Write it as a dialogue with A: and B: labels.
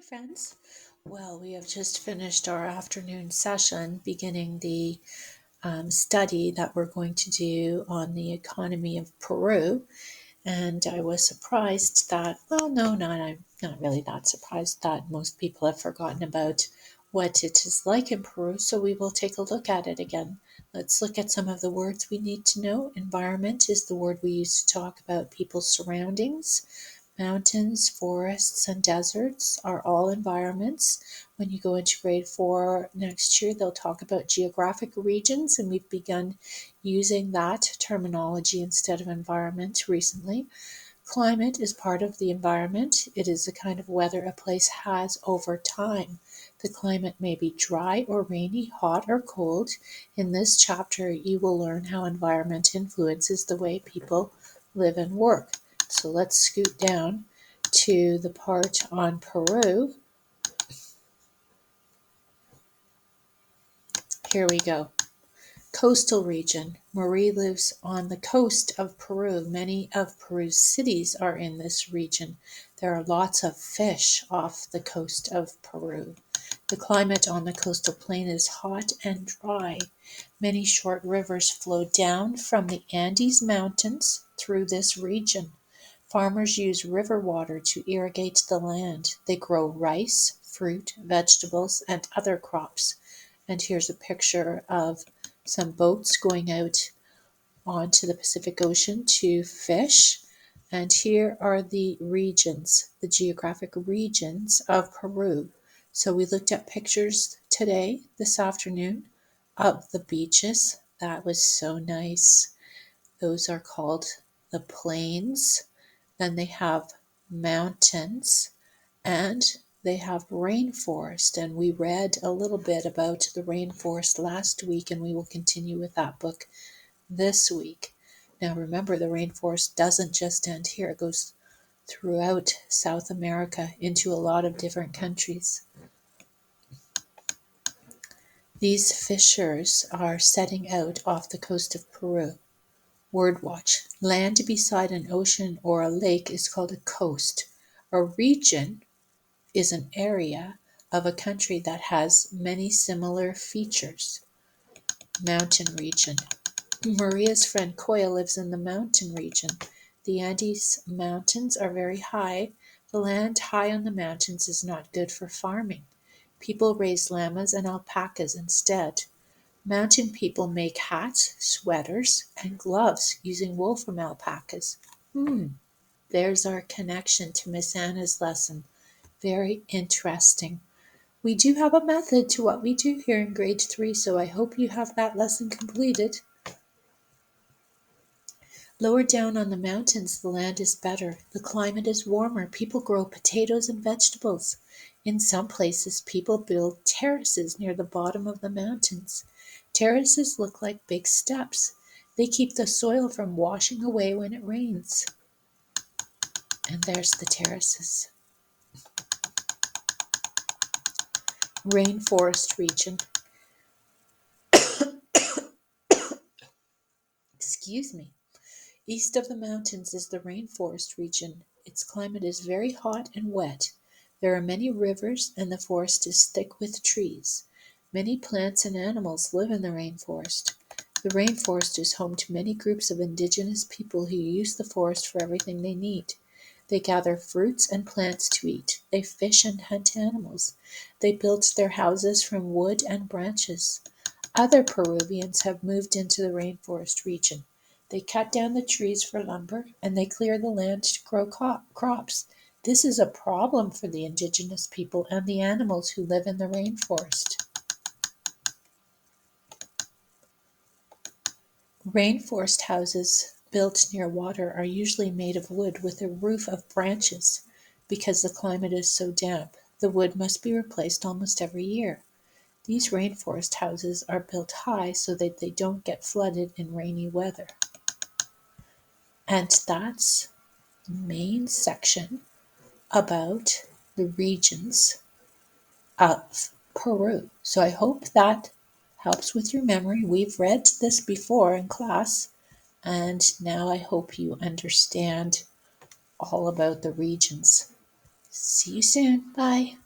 A: friends. Well, we have just finished our afternoon session beginning the study that we're going to do on the economy of Peru. And I was surprised that, well, no, I'm not really that surprised that most people have forgotten about what it is like in Peru. So we will take a look at it again. Let's look at some of the words we need to know. Environment is the word we use to talk about people's surroundings. Mountains, forests, and deserts are all environments. When you go into grade 4 next year, they'll talk about geographic regions, and we've begun using that terminology instead of environment recently. Climate is part of the environment. It is the kind of weather a place has over time. The climate may be dry or rainy, hot or cold. In this chapter, you will learn how environment influences the way people live and work. So let's scoot down to the part on Peru. Here we go. Coastal region. Marie lives on the coast of Peru. Many of Peru's cities are in this region. There are lots of fish off the coast of Peru. The climate on the coastal plain is hot and dry. Many short rivers flow down from the Andes Mountains through this region. Farmers use river water to irrigate the land. They grow rice, fruit, vegetables, and other crops. And here's a picture of some boats going out onto the Pacific Ocean to fish. And here are the regions, the geographic regions of Peru. So we looked at pictures today, this afternoon, of the beaches. That was so nice. Those are called the plains. Then they have mountains, and they have rainforest. And we read a little bit about the rainforest last week, and we will continue with that book this week. Now remember, the rainforest doesn't just end here. It goes throughout South America into a lot of different countries. These fishers are setting out off the coast of Peru. Word watch. Land beside an ocean or a lake is called a coast. A region is an area of a country that has many similar features. Mountain region. Maria's friend Koya lives in the mountain region. The Andes Mountains are very high. The land high on the mountains is not good for farming. People raise llamas and alpacas instead. Mountain people make hats, sweaters, and gloves using wool from alpacas. There's our connection to Miss Anna's lesson. Very interesting. We do have a method to what we do here in grade 3, so I hope you have that lesson completed. Lower down on the mountains, the land is better. The climate is warmer. People grow potatoes and vegetables. In some places, people build terraces near the bottom of the mountains. Terraces look like big steps. They keep the soil from washing away when it rains. And there's the terraces. Rainforest region. Excuse me. East of the mountains is the rainforest region. Its climate is very hot and wet. There are many rivers, and the forest is thick with trees. Many plants and animals live in the rainforest. The rainforest is home to many groups of indigenous people who use the forest for everything they need. They gather fruits and plants to eat. They fish and hunt animals. They build their houses from wood and branches. Other Peruvians have moved into the rainforest region. They cut down the trees for lumber, and they clear the land to grow crops. This is a problem for the indigenous people and the animals who live in the rainforest. Rainforest houses built near water are usually made of wood with a roof of branches. Because the climate is so damp, the wood must be replaced almost every year. These rainforest houses are built high so that they don't get flooded in rainy weather. And that's the main section about the regions of Peru. So I hope that helps with your memory. We've read this before in class, and now I hope you understand all about the regions. See you soon. Bye.